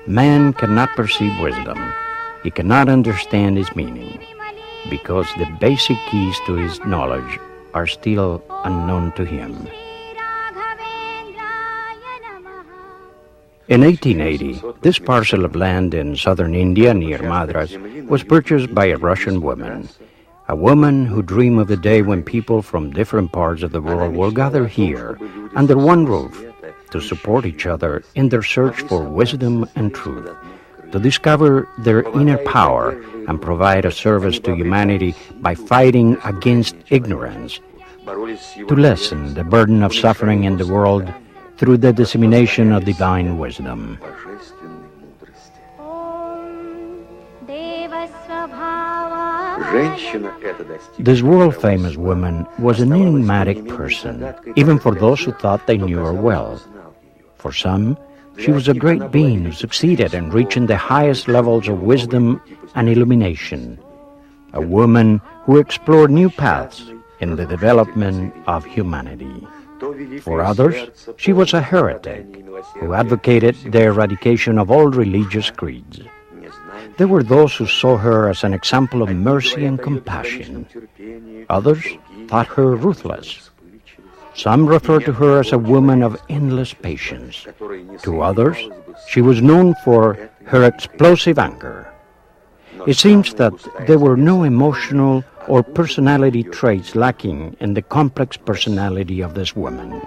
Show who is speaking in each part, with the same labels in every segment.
Speaker 1: Man cannot perceive wisdom. He cannot understand its meaning, because the basic keys to his knowledge are still unknown to him. In 1880, this parcel of land in southern India near Madras was purchased by a Russian woman, a woman who dreamed of the day when people from different parts of the world will gather here under one roof to support each other in their search for wisdom and truth, to discover their inner power and provide a service to humanity by fighting against ignorance, to lessen the burden of suffering in the world through the dissemination of divine wisdom. This world-famous woman was an enigmatic person, even for those who thought they knew her well. For some, she was a great being who succeeded in reaching the highest levels of wisdom and illumination, a woman who explored new paths in the development of humanity. For others, she was a heretic who advocated the eradication of all religious creeds. There were those who saw her as an example of mercy and compassion. Others thought her ruthless. Some referred to her as a woman of endless patience. To others, she was known for her explosive anger. It seems that there were no emotional or personality traits lacking in the complex personality of this woman.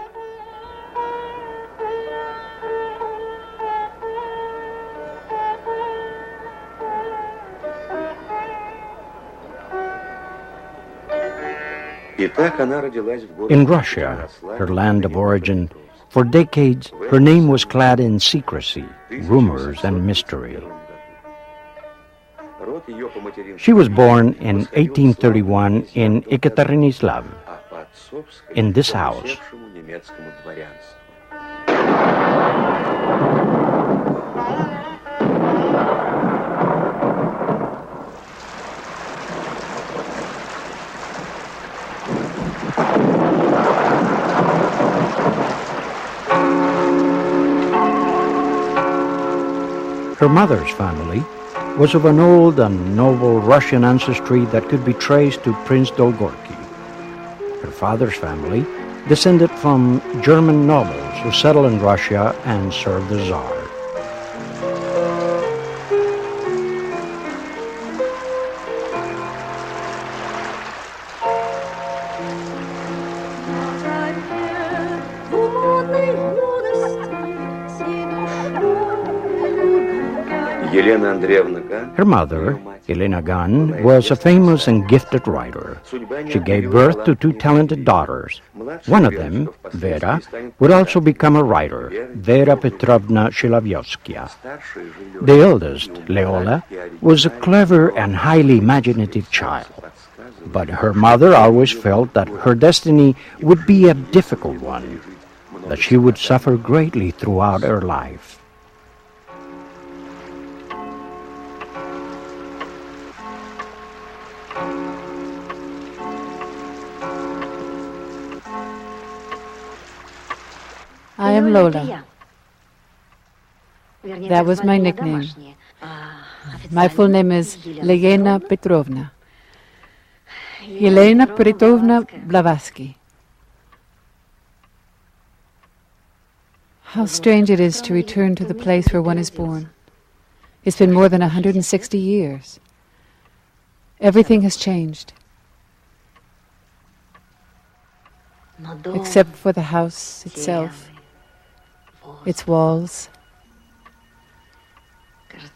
Speaker 1: In Russia, her land of origin, for decades her name was clad in secrecy, rumors, and mystery. She was born in 1831 in Ekaterinslav, in this house. Her mother's family was of an old and noble Russian ancestry that could be traced to Prince Dolgorsky. Her father's family descended from German nobles who settled in Russia and served the Tsar. Her mother, Elena Gunn, was a famous and gifted writer. She gave birth to two talented daughters. One of them, Vera, would also become a writer, Vera Petrovna Shilavyovskaya. The eldest, Leola, was a clever and highly imaginative child. But her mother always felt that her destiny would be a difficult one, that she would suffer greatly throughout her life.
Speaker 2: I am Lola. That was my nickname. My full name is Elena Petrovna. Elena Petrovna Blavatsky. How strange it is to return to the place where one is born. It's been more than 160 years. Everything has changed. Except for the house itself, its walls,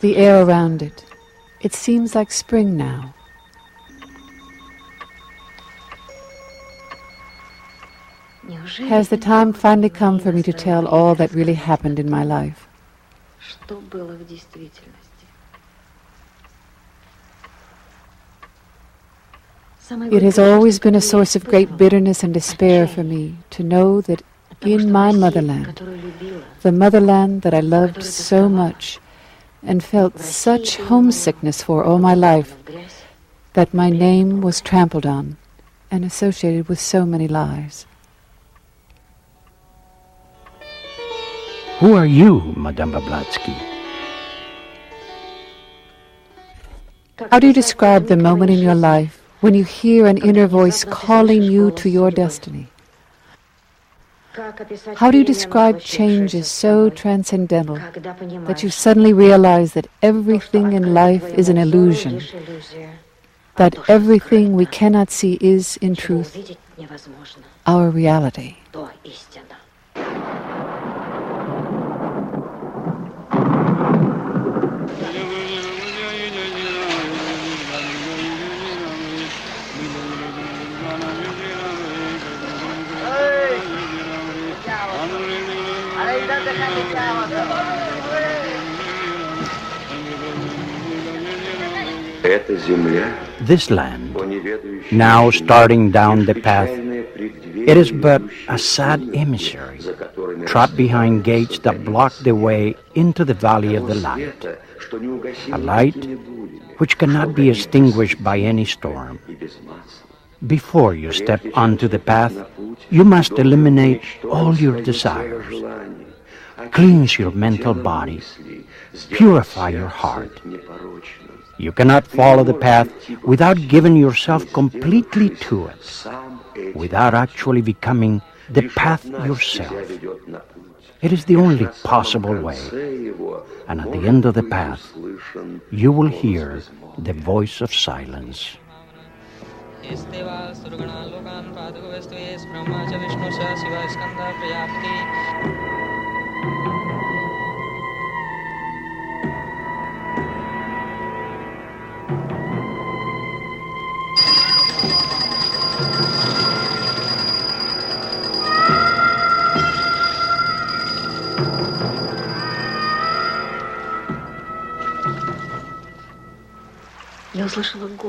Speaker 2: the air around it. It seems like spring now. Has the time finally come for me to tell all that really happened in my life? It has always been a source of great bitterness and despair for me to know that in my motherland, the motherland that I loved so much and felt such homesickness for all my life, that my name was trampled on and associated with so many lies.
Speaker 1: Who are you, Madame Blavatsky?
Speaker 2: How do you describe the moment in your life when you hear an inner voice calling you to your destiny? How do you describe changes so transcendental that you suddenly realize that everything in life is an illusion, that everything we cannot see is, in truth, our reality?
Speaker 1: This land, now starting down the path, it is but a sad emissary, trapped behind gates that block the way into the valley of the light, a light which cannot be extinguished by any storm. Before you step onto the path, you must eliminate all your desires, cleanse your mental body, purify your heart. You cannot follow the path without giving yourself completely to it, without actually becoming the path yourself. It is the only possible way, and at the end of the path, you will hear the voice of silence.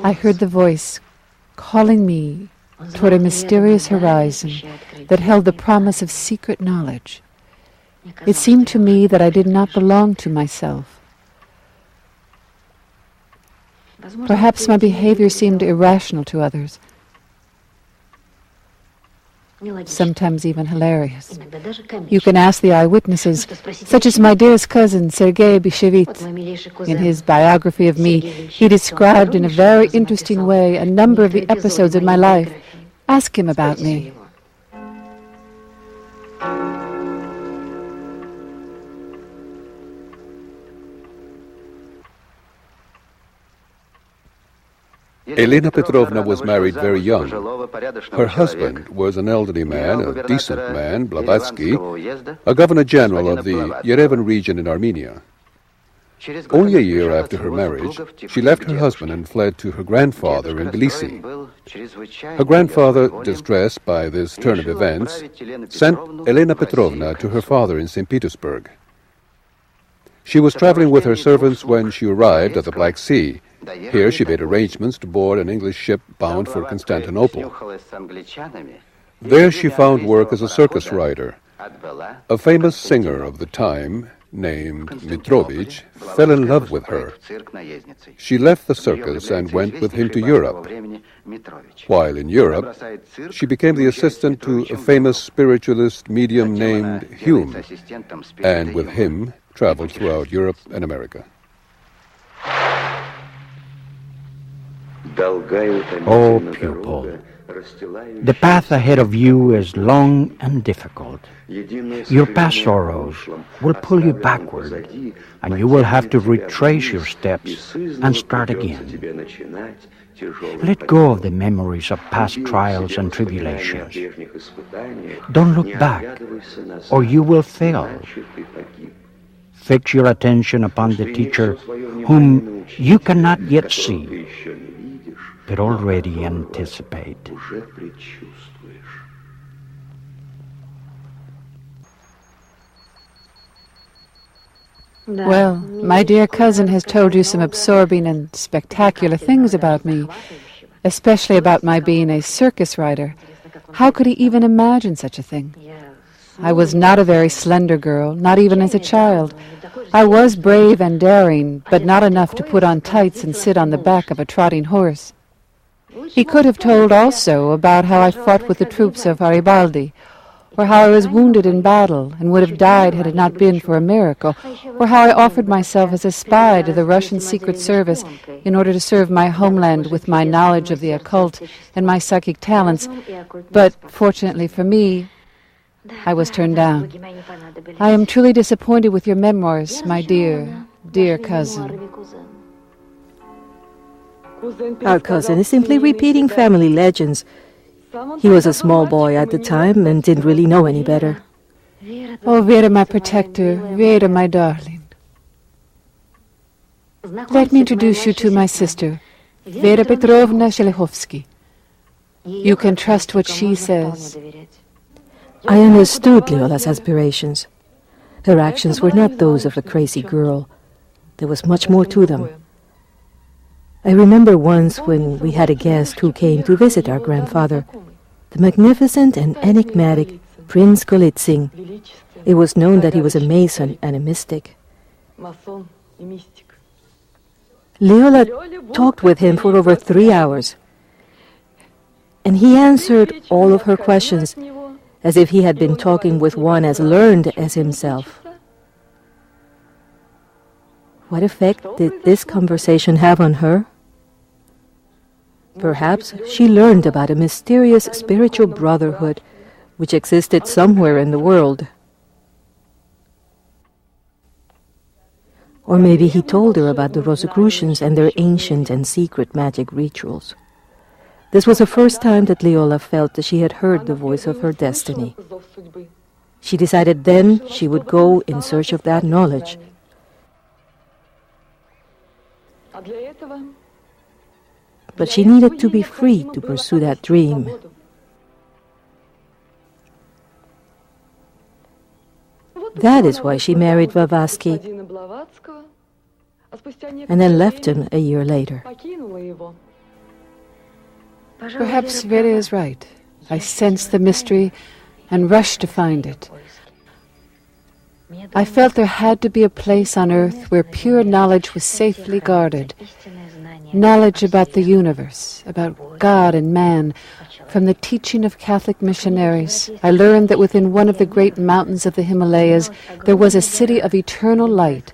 Speaker 2: I heard the voice calling me toward a mysterious horizon that held the promise of secret knowledge. It seemed to me that I did not belong to myself. Perhaps my behavior seemed irrational to others, sometimes even hilarious. You can ask the eyewitnesses, such as my dearest cousin, Sergei Bishevit. In his biography of me, he described in a very interesting way a number of the episodes of my life. Ask him about me.
Speaker 3: Elena Petrovna was married very young. Her husband was an elderly man, a decent man, Blavatsky, a governor-general of the Yerevan region in Armenia. Only a year after her marriage, she left her husband and fled to her grandfather in Tbilisi. Her grandfather, distressed by this turn of events, sent Elena Petrovna to her father in St. Petersburg. She was traveling with her servants when she arrived at the Black Sea. Here she made arrangements to board an English ship bound for Constantinople. There she found work as a circus rider. A famous singer of the time, named Mitrovich, fell in love with her. She left the circus and went with him to Europe. While in Europe, she became the assistant to a famous spiritualist medium named Hume, and with him traveled throughout Europe and America.
Speaker 1: Oh, pupil, the path ahead of you is long and difficult. Your past sorrows will pull you backward, and you will have to retrace your steps and start again. Let go of the memories of past trials and tribulations. Don't look back, or you will fail. Fix your attention upon the teacher whom you cannot yet see, but already anticipate.
Speaker 2: Well, my dear cousin has told you some absorbing and spectacular things about me, especially about my being a circus rider. How could he even imagine such a thing? I was not a very slender girl, not even as a child. I was brave and daring, but not enough to put on tights and sit on the back of a trotting horse. He could have told also about how I fought with the troops of Garibaldi, or how I was wounded in battle and would have died had it not been for a miracle, or how I offered myself as a spy to the Russian Secret Service in order to serve my homeland with my knowledge of the occult and my psychic talents. But fortunately for me, I was turned down. I am truly disappointed with your memoirs, my dear, dear cousin.
Speaker 4: Our cousin is simply repeating family legends. He was a small boy at the time and didn't really know any better.
Speaker 2: Oh, Vera, my protector, Vera, my darling. Let me introduce you to my sister, Vera Petrovna Shelekhovsky. You can trust what she says.
Speaker 4: I understood Leola's aspirations. Her actions were not those of a crazy girl. There was much more to them. I remember once when we had a guest who came to visit our grandfather, the magnificent and enigmatic Prince Golitsyn. It was known that he was a Mason and a mystic. Leola talked with him for over 3 hours, and he answered all of her questions as if he had been talking with one as learned as himself. What effect did this conversation have on her? Perhaps she learned about a mysterious spiritual brotherhood which existed somewhere in the world. Or maybe he told her about the Rosicrucians and their ancient and secret magic rituals. This was the first time that Leola felt that she had heard the voice of her destiny. She decided then she would go in search of that knowledge. But she needed to be free to pursue that dream. That is why she married Blavatsky and then left him a year later.
Speaker 2: Perhaps Vera is right. I sensed the mystery and rushed to find it. I felt there had to be a place on earth where pure knowledge was safely guarded. Knowledge about the universe, about God and man. From the teaching of Catholic missionaries, I learned that within one of the great mountains of the Himalayas there was a city of eternal light,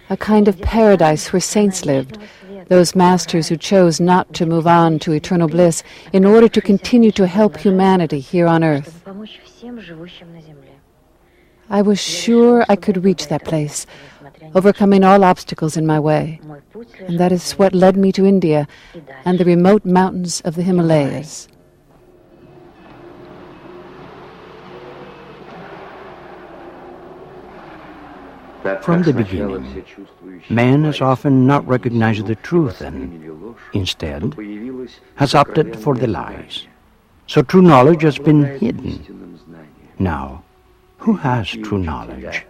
Speaker 2: a kind of paradise where saints lived, those masters who chose not to move on to eternal bliss in order to continue to help humanity here on earth. I was sure I could reach that place, overcoming all obstacles in my way. And that is what led me to India and the remote mountains of the Himalayas.
Speaker 1: From the beginning, man has often not recognized the truth and, instead, has opted for the lies. So true knowledge has been hidden. Now, who has true knowledge?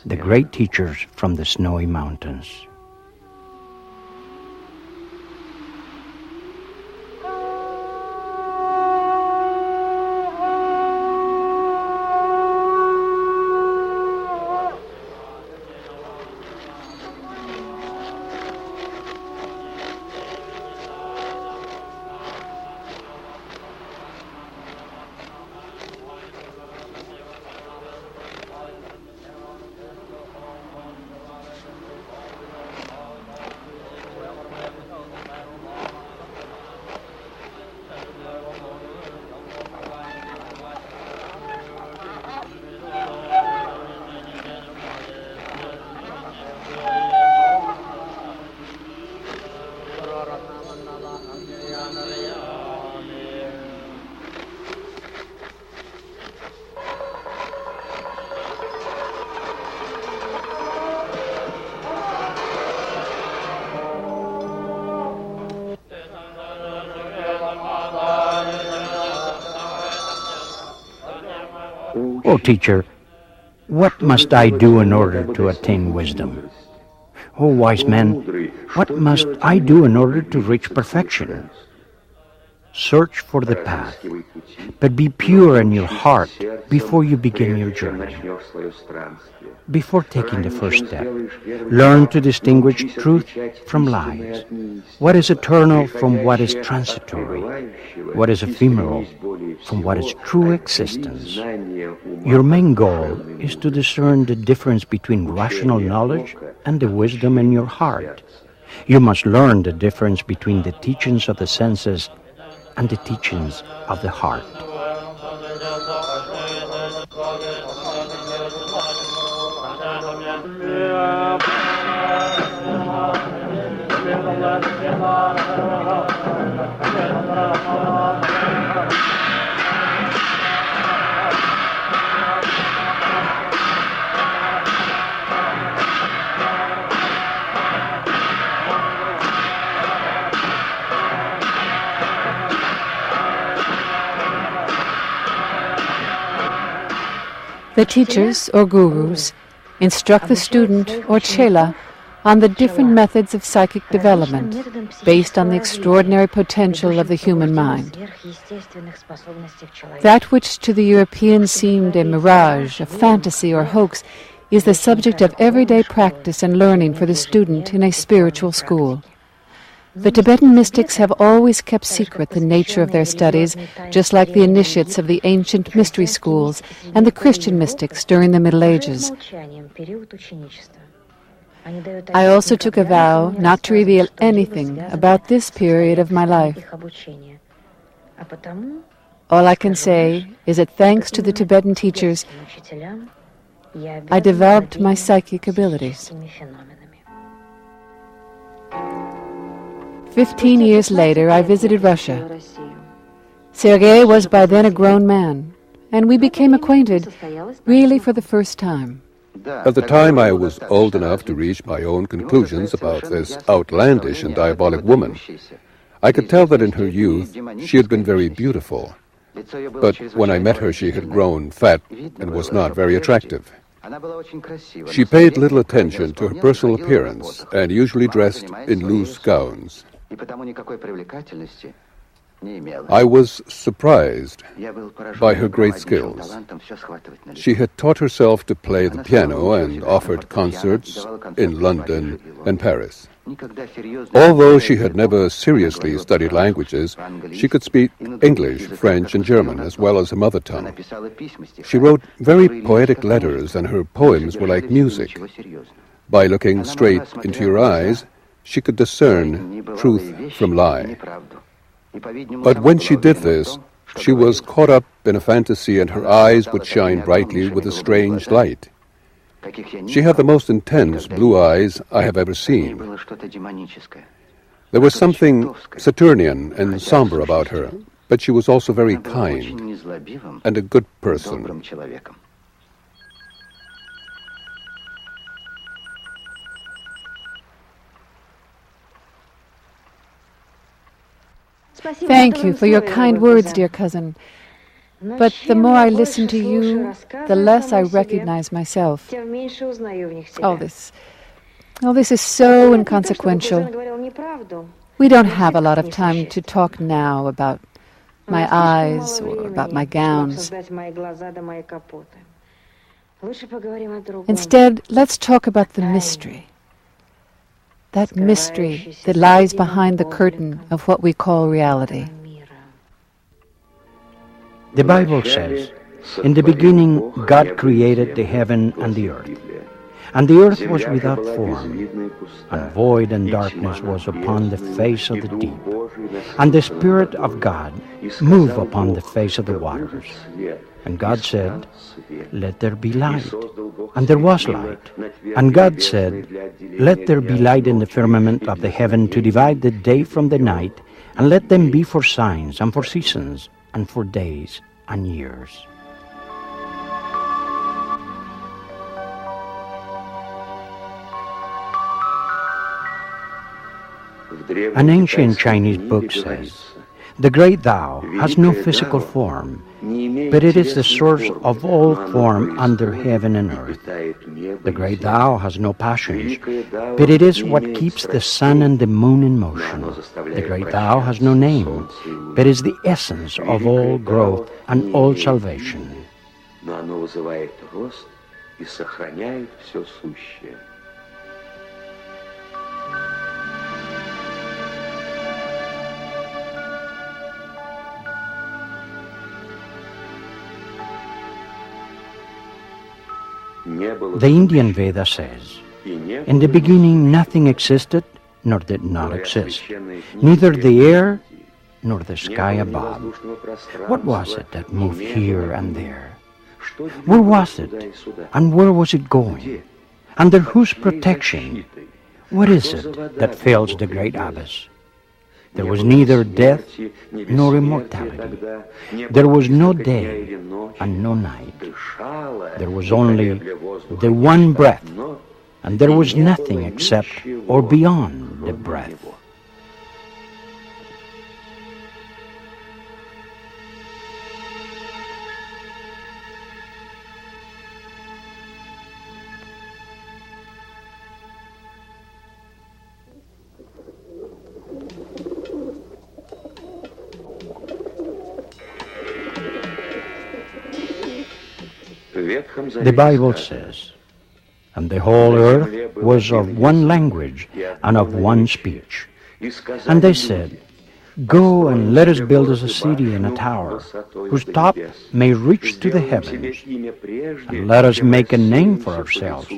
Speaker 1: The great teachers from the snowy mountains. Oh, teacher, what must I do in order to attain wisdom? Oh, wise man, what must I do in order to reach perfection? search for the path, but be pure in your heart before you begin your journey. Before taking the first step, learn to distinguish truth from lies, what is eternal from what is transitory, what is ephemeral from what is true existence. Your main goal is to discern the difference between rational knowledge and the wisdom in your heart. You must learn the difference between the teachings of the senses and the teachings of the heart.
Speaker 2: The teachers, or gurus, instruct the student, or chela, on the different methods of psychic development based on the extraordinary potential of the human mind. That which to the European seemed a mirage, a fantasy, or hoax is the subject of everyday practice and learning for the student in a spiritual school. The Tibetan mystics have always kept secret the nature of their studies, just like the initiates of the ancient mystery schools and the Christian mystics during the Middle Ages. I also took a vow not to reveal anything about this period of my life. All I can say is that thanks to the Tibetan teachers, I developed my psychic abilities. 15 years later, I visited Russia. Sergei was by then a grown man, and we became acquainted really for the first time.
Speaker 3: At the time, I was old enough to reach my own conclusions about this outlandish and diabolic woman. I could tell that in her youth she had been very beautiful, but when I met her she had grown fat and was not very attractive. She paid little attention to her personal appearance and usually dressed in loose gowns. I was surprised by her great skills. She had taught herself to play the piano and offered concerts in London and Paris. Although she had never seriously studied languages, she could speak English, French, and German, as well as her mother tongue. She wrote very poetic letters, and her poems were like music. By looking straight into your eyes, she could discern truth from lie. But when she did this, she was caught up in a fantasy, and her eyes would shine brightly with a strange light. She had the most intense blue eyes I have ever seen. There was something Saturnian and somber about her, but she was also very kind and a good person.
Speaker 2: Thank you for your kind words, dear cousin. But the more I listen to you, the less I recognize myself. All this is so inconsequential. We don't have a lot of time to talk now about my eyes or about my gowns. Instead, let's talk about the mystery. That mystery that lies behind the curtain of what we call reality.
Speaker 1: The Bible says, "In the beginning God created the heaven and the earth. And the earth was without form, and void and darkness was upon the face of the deep. And the Spirit of God moved upon the face of the waters. And God said, Let there be light. And there was light. And God said, Let there be light in the firmament of the heaven to divide the day from the night, and let them be for signs and for seasons and for days and years." An ancient Chinese book says, The great Thou has no physical form, but it is the source of all form under heaven and earth. The great Thou has no passions, but it is what keeps the sun and the moon in motion. The great Thou has no name, but is the essence of all growth and all salvation. The Indian Veda says, "In the beginning nothing existed, nor did not exist, neither the air nor the sky above. What was it that moved here and there? Where was it, and where was it going? Under whose protection? What is it that fills the great abyss? There was neither death nor immortality. There was no day and no night. There was only the one breath, and there was nothing except or beyond the breath." The Bible says, "And the whole earth was of one language and of one speech. And they said, Go and let us build us a city and a tower, whose top may reach to the heavens. And let us make a name for ourselves,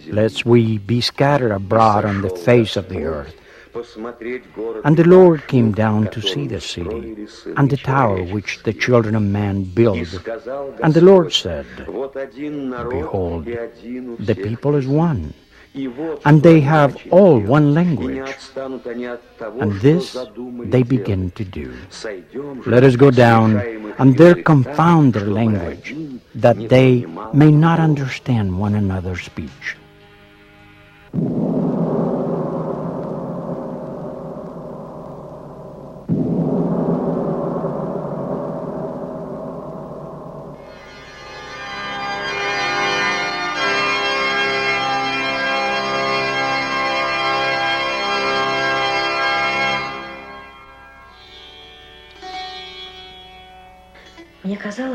Speaker 1: lest we be scattered abroad on the face of the earth. And the Lord came down to see the city, and the tower which the children of man build. And the Lord said, Behold, the people is one, and they have all one language. And this they begin to do. Let us go down, and there confound their language, that they may not understand one another's speech."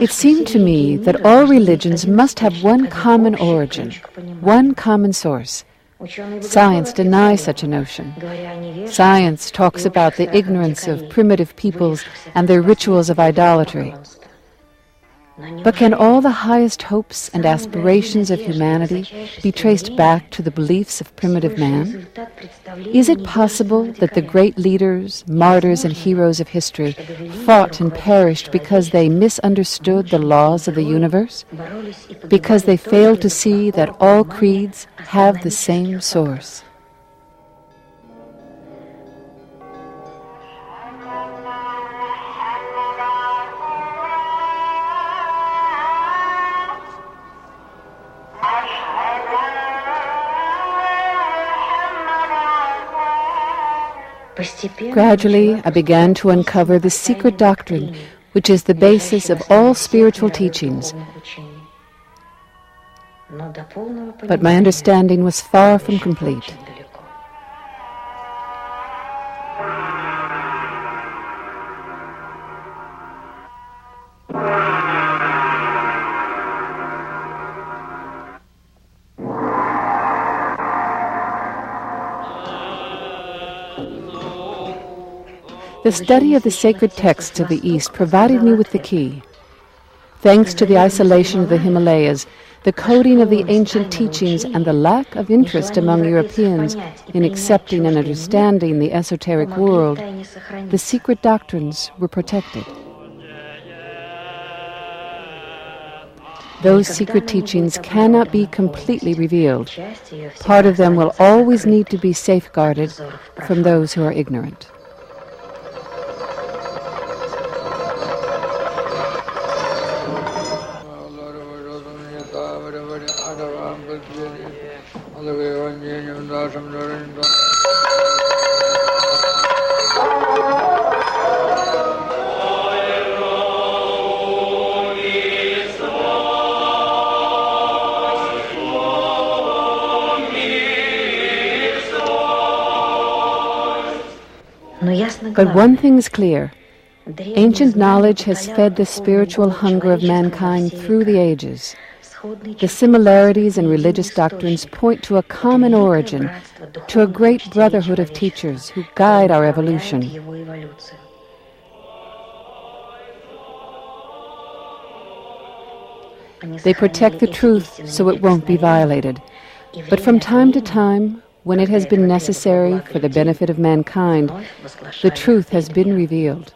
Speaker 2: It seemed to me that all religions must have one common origin, one common source. Science denies such a notion. Science talks about the ignorance of primitive peoples and their rituals of idolatry. But can all the highest hopes and aspirations of humanity be traced back to the beliefs of primitive man? Is it possible that the great leaders, martyrs, and heroes of history fought and perished because they misunderstood the laws of the universe? Because they failed to see that all creeds have the same source? Gradually, I began to uncover the secret doctrine, which is the basis of all spiritual teachings. But my understanding was far from complete. The study of the sacred texts of the East provided me with the key. Thanks to the isolation of the Himalayas, the coding of the ancient teachings, and the lack of interest among Europeans in accepting and understanding the esoteric world, the secret doctrines were protected. Those secret teachings cannot be completely revealed. Part of them will always need to be safeguarded from those who are ignorant. But one thing's clear. Ancient knowledge has fed the spiritual hunger of mankind through the ages. The similarities in religious doctrines point to a common origin, to a great brotherhood of teachers who guide our evolution. They protect the truth so it won't be violated. But from time to time, when it has been necessary for the benefit of mankind, the truth has been revealed.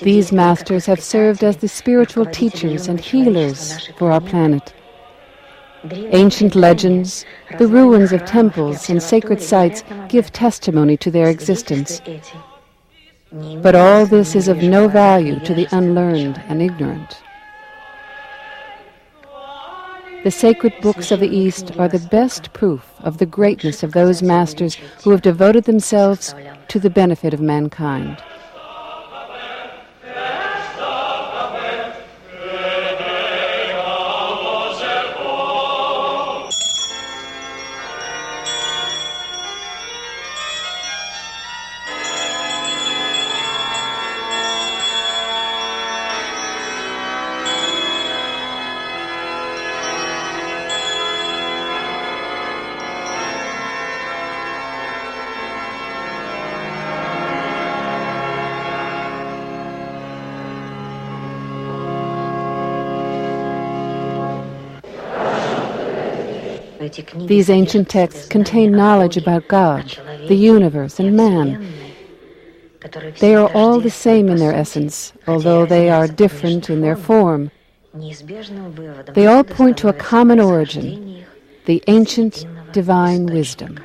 Speaker 2: These masters have served as the spiritual teachers and healers for our planet. Ancient legends, the ruins of temples and sacred sites give testimony to their existence. But all this is of no value to the unlearned and ignorant. The sacred books of the East are the best proof of the greatness of those masters who have devoted themselves to the benefit of mankind. These ancient texts contain knowledge about God, the universe, and man. They are all the same in their essence, although they are different in their form. They all point to a common origin, the ancient divine wisdom.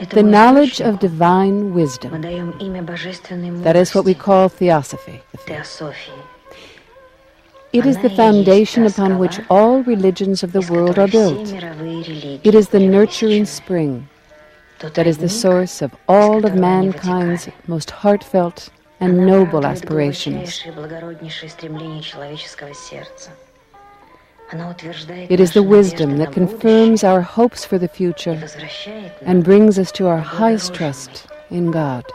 Speaker 2: The knowledge of divine wisdom. That is what we call theosophy. It is the foundation upon which all religions of the world are built. It is the nurturing spring. That is the source of all of mankind's most heartfelt and noble aspirations. It is the wisdom that confirms our hopes for the future and brings us to our highest trust in God.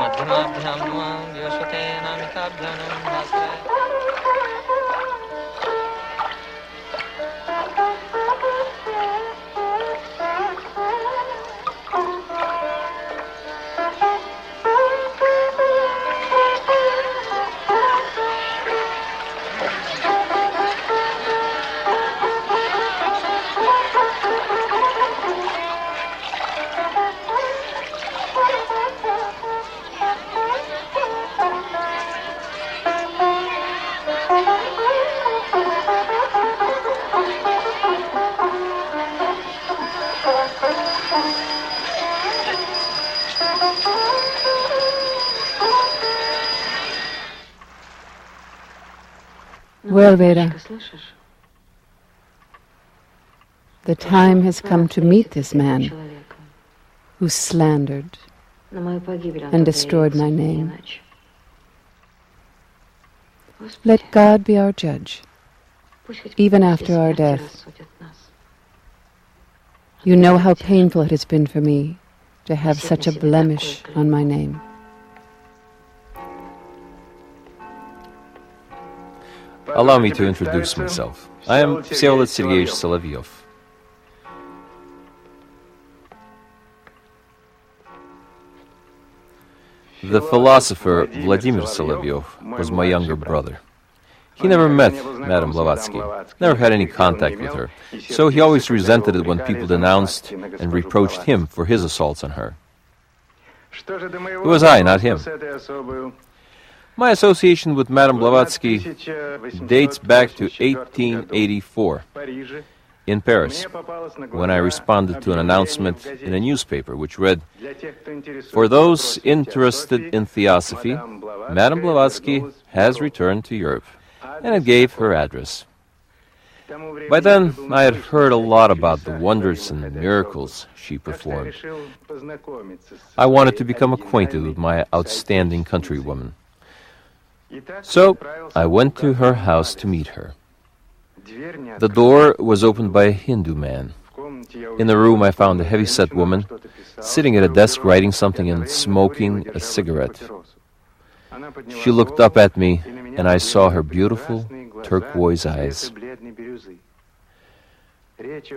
Speaker 5: मध्यमाभ्यां नमः विवस्वते नामिकाभ्यां नमः
Speaker 2: Well, Vera, the time has come to meet this man who slandered and destroyed my name. Let God be our judge, even after our death. You know how painful it has been for me to have such a blemish on my name.
Speaker 5: Allow me to introduce myself. I am Всеволод Sergeyevich Solovyov. The philosopher Vladimir Solovyov was my younger brother. He never met Madame Blavatsky, never had any contact with her, so he always resented it when people denounced and reproached him for his assaults on her. It was I, not him. My association with Madame Blavatsky dates back to 1884 in Paris, when I responded to an announcement in a newspaper which read, "For those interested in theosophy, Madame Blavatsky has returned to Europe," and it gave her address. By then, I had heard a lot about the wonders and miracles she performed. I wanted to become acquainted with my outstanding countrywoman. So I went to her house to meet her. The door was opened by a Hindu man. In the room I found a heavy-set woman sitting at a desk writing something and smoking a cigarette. She looked up at me and I saw her beautiful turquoise eyes.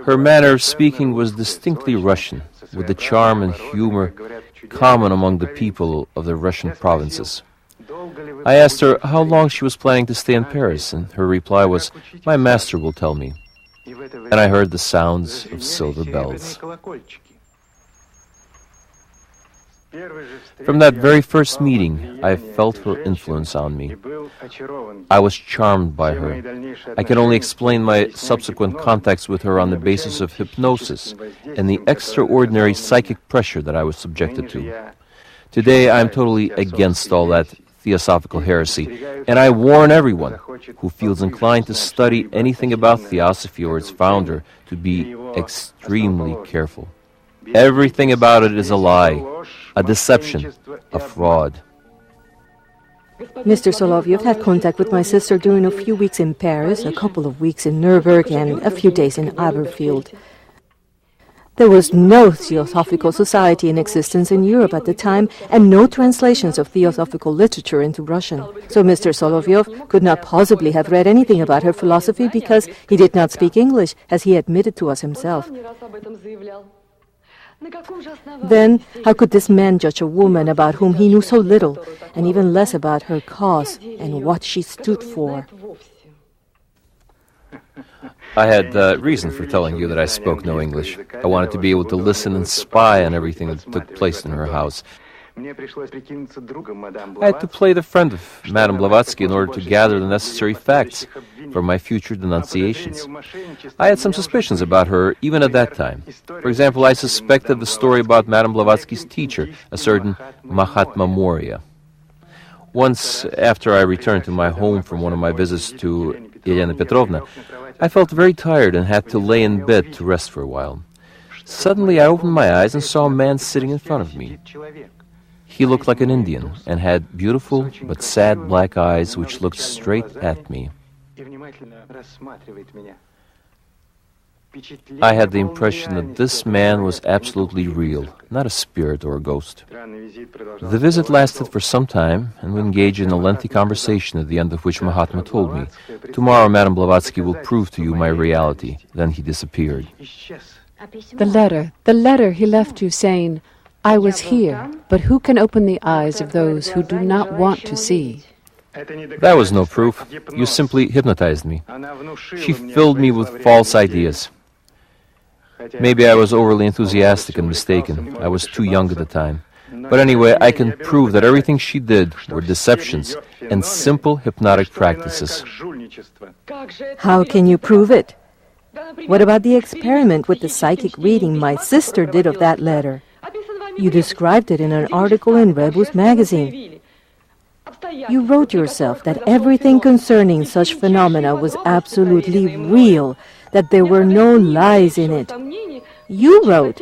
Speaker 5: Her manner of speaking was distinctly Russian, with the charm and humor common among the people of the Russian provinces. I asked her how long she was planning to stay in Paris, and her reply was, "My master will tell me." And I heard the sounds of silver bells. From that very first meeting, I felt her influence on me. I was charmed by her. I can only explain my subsequent contacts with her on the basis of hypnosis and the extraordinary psychic pressure that I was subjected to. Today, I am totally against all that theosophical heresy, and I warn everyone who feels inclined to study anything about theosophy or its founder to be extremely careful. Everything about it is a lie, a deception, a fraud.
Speaker 4: Mr. Solovyov had contact with my sister during a few weeks in Paris, a couple of weeks in Nuremberg, and a few days in Aberfield. There was no Theosophical Society in existence in Europe at the time, and no translations of Theosophical literature into Russian. So Mr. Solovyov could not possibly have read anything about her philosophy because he did not speak English, as he admitted to us himself. Then, how could this man judge a woman about whom he knew so little, and even less about her cause and what she stood for?
Speaker 5: I had reason for telling you that I spoke no English. I wanted to be able to listen and spy on everything that took place in her house. I had to play the friend of Madame Blavatsky in order to gather the necessary facts for my future denunciations. I had some suspicions about her even at that time. For example, I suspected the story about Madame Blavatsky's teacher, a certain Mahatma Moria. Once, after I returned to my home from one of my visits to Elena Petrovna, I felt very tired and had to lay in bed to rest for a while. Suddenly I opened my eyes and saw a man sitting in front of me. He looked like an Indian and had beautiful but sad black eyes which looked straight at me. I had the impression that this man was absolutely real, not a spirit or a ghost. The visit lasted for some time, and we engaged in a lengthy conversation, at the end of which Mahatma told me, "Tomorrow Madame Blavatsky will prove to you my reality." Then he disappeared.
Speaker 2: The letter he left you saying, "I was here, but who can open the eyes of those who do not want to see?"
Speaker 5: That was no proof. You simply hypnotized me. She filled me with false ideas. Maybe I was overly enthusiastic and mistaken. I was too young at the time. But anyway, I can prove that everything she did were deceptions and simple hypnotic practices.
Speaker 4: How can you prove it? What about the experiment with the psychic reading my sister did of that letter? You described it in an article in Rebus magazine. You wrote yourself that everything concerning such phenomena was absolutely real, that there were no lies in it. You wrote,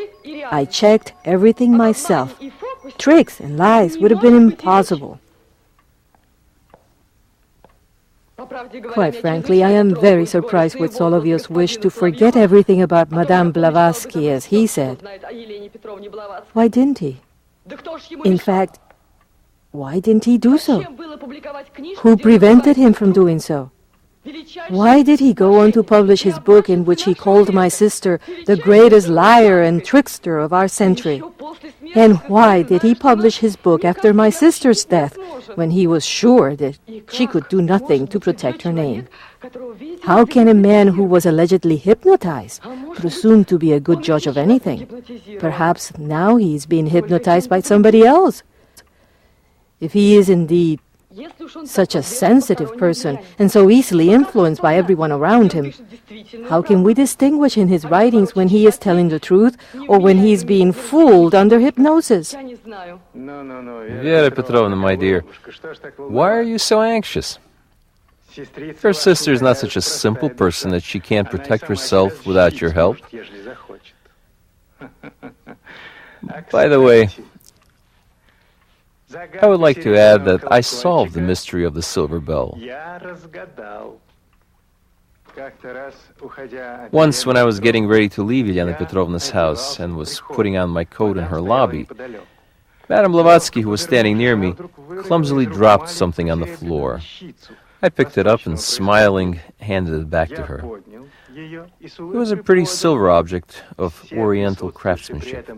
Speaker 4: I checked everything myself. Tricks and lies would have been impossible. Quite frankly, I am very surprised with Solovyov's wish to forget everything about Madame Blavatsky, as he said. Why didn't he? In fact, why didn't he do so? Who prevented him from doing so? Why did he go on to publish his book in which he called my sister the greatest liar and trickster of our century? And why did he publish his book after my sister's death, when he was sure that she could do nothing to protect her name? How can a man who was allegedly hypnotized presume to be a good judge of anything? Perhaps now he is being hypnotized by somebody else. If he is indeed such a sensitive person and so easily influenced by everyone around him, how can we distinguish in his writings when he is telling the truth or when he is being fooled under hypnosis?
Speaker 5: Vera Petrovna, my dear, why are you so anxious? Your sister is not such a simple person that she can't protect herself without your help. By the way, I would like to add that I solved the mystery of the silver bell. Once, when I was getting ready to leave Elena Petrovna's house and was putting on my coat in her lobby, Madame Blavatsky, who was standing near me, clumsily dropped something on the floor. I picked it up and, smiling, handed it back to her. It was a pretty silver object of Oriental craftsmanship.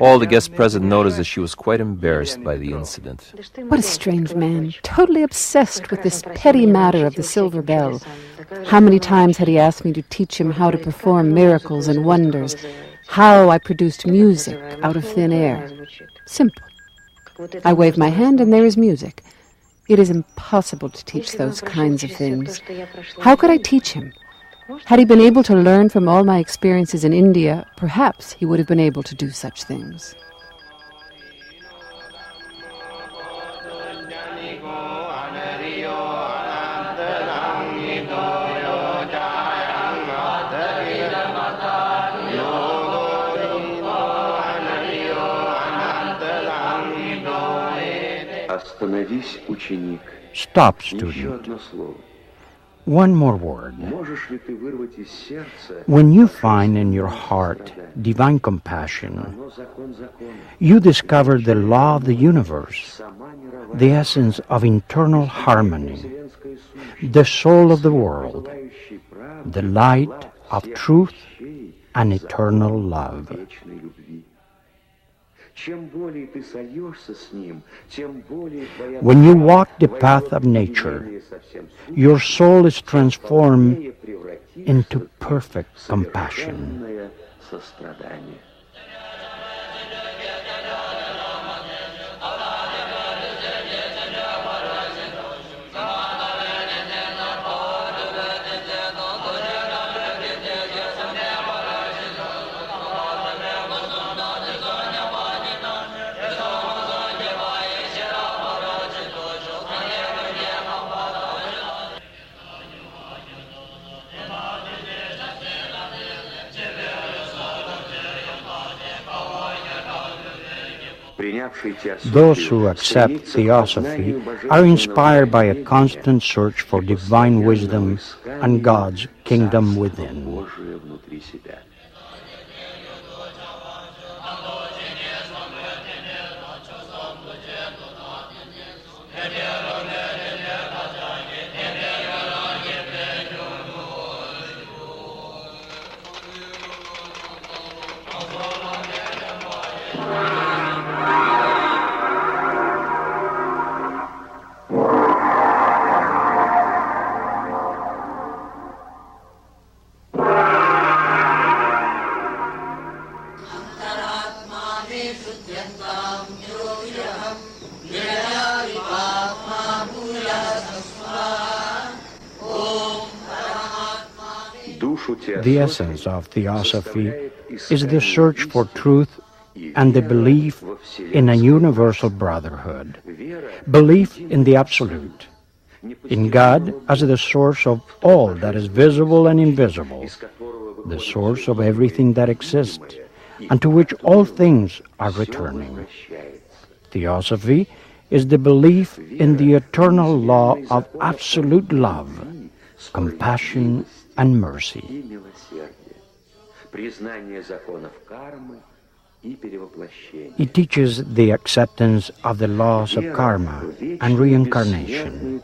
Speaker 5: All the guests present noticed that she was quite embarrassed by the incident.
Speaker 2: What a strange man, totally obsessed with this petty matter of the silver bell. How many times had he asked me to teach him how to perform miracles and wonders, how I produced music out of thin air. Simple. I wave my hand and there is music. It is impossible to teach those kinds of things. How could I teach him? Had he been able to learn from all my experiences in India, perhaps he would have been able to do such things.
Speaker 1: Stop, student. One more word. When you find in your heart divine compassion, you discover the law of the universe, the essence of internal harmony, the soul of the world, the light of truth and eternal love. When you walk the path of nature, your soul is transformed into perfect compassion. Those who accept theosophy are inspired by a constant search for divine wisdom and God's kingdom within. The essence of theosophy is the search for truth and the belief in a universal brotherhood, belief in the absolute, in God as the source of all that is visible and invisible, the source of everything that exists, and to which all things are returning. Theosophy is the belief in the eternal law of absolute love, compassion, and mercy. It teaches the acceptance of the laws of karma and reincarnation.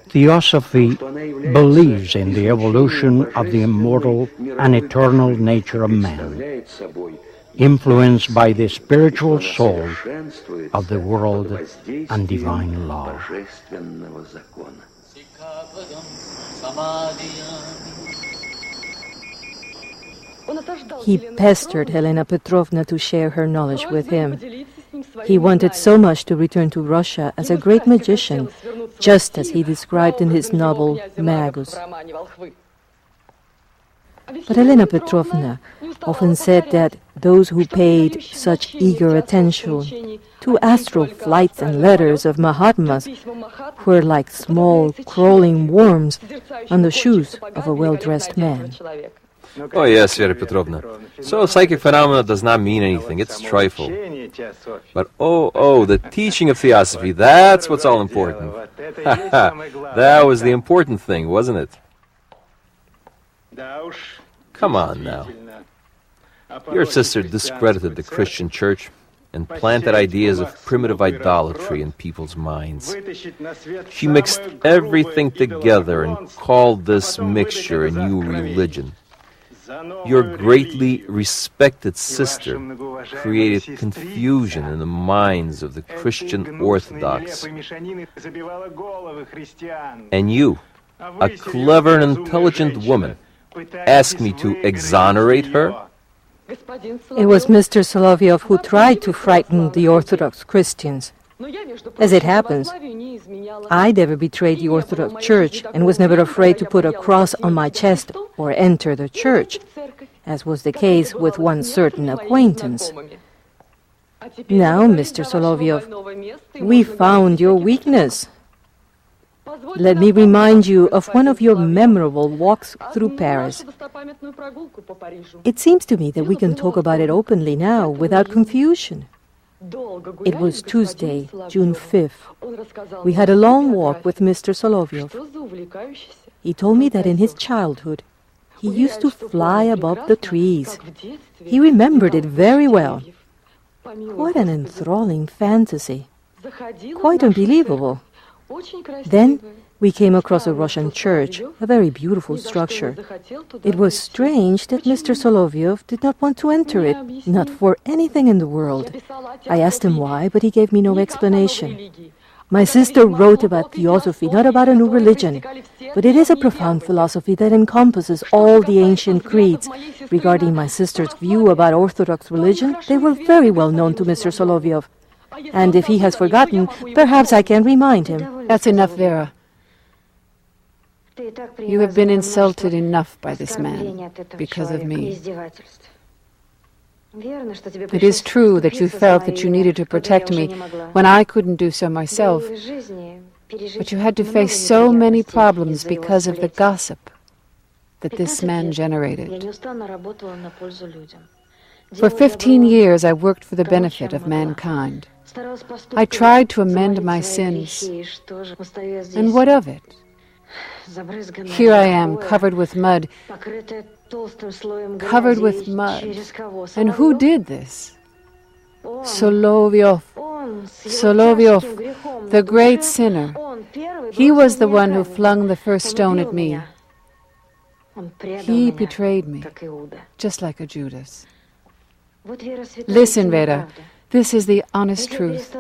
Speaker 1: Theosophy believes in the evolution of the immortal and eternal nature of man, influenced by the spiritual soul of the world and divine law.
Speaker 4: He pestered Helena Petrovna to share her knowledge with him. He wanted so much to return to Russia as a great magician, just as he described in his novel Magus. But Helena Petrovna often said that those who paid such eager attention to astral flights and letters of Mahatmas were like small crawling worms on the shoes of a well-dressed man.
Speaker 5: Oh yes, Vera Petrovna. So psychic phenomena does not mean anything. It's trifle. But the teaching of theosophy, that's what's all important. That was the important thing, wasn't it? Come on now. Your sister discredited the Christian church and planted ideas of primitive idolatry in people's minds. She mixed everything together and called this mixture a new religion. Your greatly respected sister created confusion in the minds of the Christian Orthodox. And you, a clever and intelligent woman, asked me to exonerate her?
Speaker 4: It was Mr. Solovyov who tried to frighten the Orthodox Christians. As it happens, I never betrayed the Orthodox Church and was never afraid to put a cross on my chest or enter the church, as was the case with one certain acquaintance. Now, Mr. Solovyov, we found your weakness. Let me remind you of one of your memorable walks through Paris. It seems to me that we can talk about it openly now, without confusion. It was Tuesday, June 5th. We had a long walk with Mr. Solovyov. He told me that in his childhood, he used to fly above the trees. He remembered it very well. What an enthralling fantasy. Quite unbelievable. Then we came across a Russian church, a very beautiful structure. It was strange that Mr. Solovyov did not want to enter it, not for anything in the world. I asked him why, but he gave me no explanation. My sister wrote about theosophy, not about a new religion, but it is a profound philosophy that encompasses all the ancient creeds. Regarding my sister's view about Orthodox religion, they were very well known to Mr. Solovyov. And if he has forgotten, perhaps I can remind him.
Speaker 2: That's enough, Vera. You have been insulted enough by this man because of me. It is true that you felt that you needed to protect me when I couldn't do so myself, but you had to face so many problems because of the gossip that this man generated. For 15 years I worked for the benefit of mankind. I tried to amend my sins, and what of it? Here I am, covered with mud. Covered with mud. And who did this? Solovyov. Solovyov, the great sinner. He was the one who flung the first stone at me. He betrayed me, just like a Judas. Listen, Vera. This is the honest truth.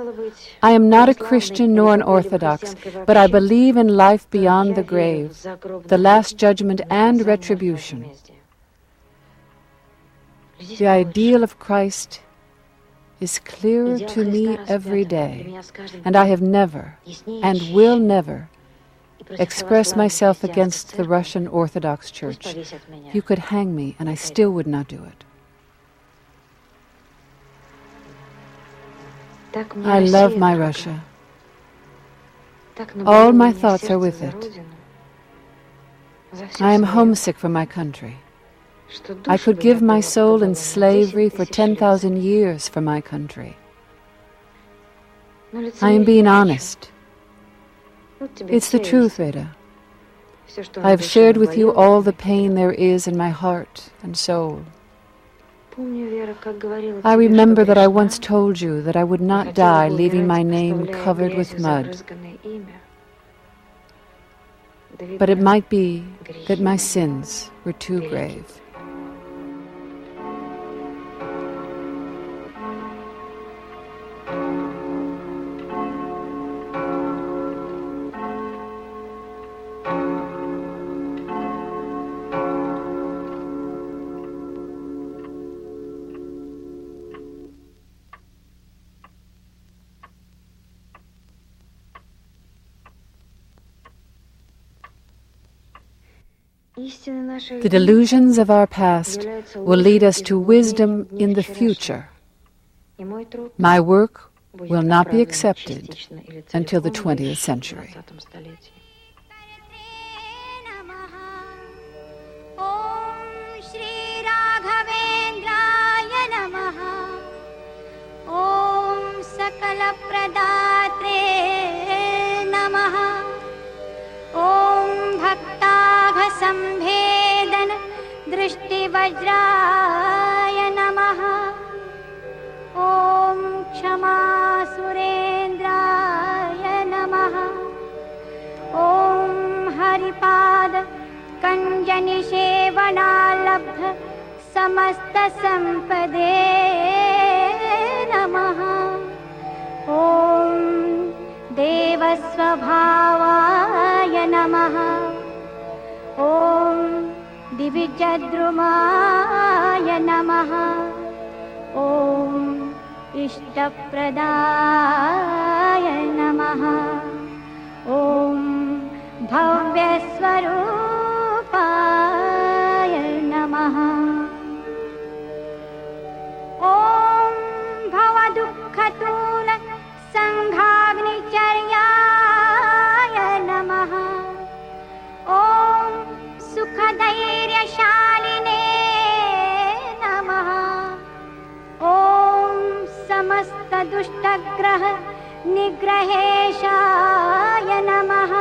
Speaker 2: I am not a Christian nor an Orthodox, but I believe in life beyond the grave, the last judgment and retribution. The ideal of Christ is clearer to me every day, and I have never, and will never, express myself against the Russian Orthodox Church. You could hang me, and I still would not do it. I love my Russia. All my thoughts are with it. I am homesick for my country. I could give my soul in slavery for 10,000 years for my country. I am being honest. It's the truth, Rita. I have shared with you all the pain there is in my heart and soul. I remember that I once told you that I would not die leaving my name covered with mud. But it might be that my sins were too grave. The delusions of our past will lead us to wisdom in the future. My work will not be accepted until the 20th century.
Speaker 6: संभेदन दृष्टिवज्राय नमः। ॐ क्षमा सुरेन्द्राय नमः। ॐ हरिपाद कञ्जनिषेवणालब्ध समस्त संपदे नमः। ॐ देवस्वभावाय नमः। ॐ दिविजद्रुमाय नमः। ॐ इष्टप्रदाय नमः। ॐ भव्यस्वरूपाय नमः। ॐ भवदुःखतूल सङ्घाग्निचर्याय नमः। ॐ सुखधैर्यशालिने नमः। ॐ समस्तदुष्टग्रह निग्रहेशाय नमः।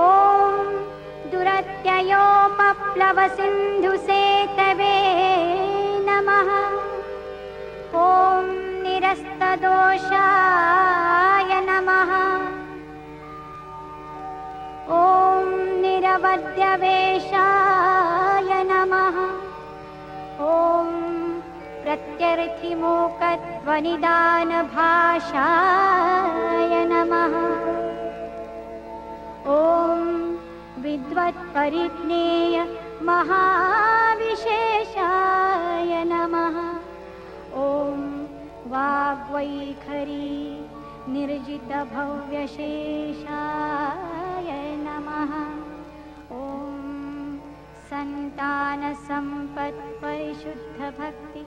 Speaker 6: ॐ दुरत्ययोपप्लवसिन्धुसेतवे नमः। ॐ निरस्तदोषाय नमः। ॐ निरवध्यवेशाय नमः। ॐ प्रत्यर्थिमूकध्वनिदानभाषाय नमः। ॐ विद्वत्परिज्ञेय महाविशेषाय नमः। ॐ वाग्वैखरी निर्जितभव्यशेषाय नमः। ॐ सन्तानसम्पत्परिशुद्धभक्ति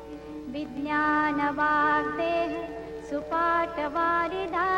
Speaker 6: विज्ञानवाग्देह सुपाठवारिदा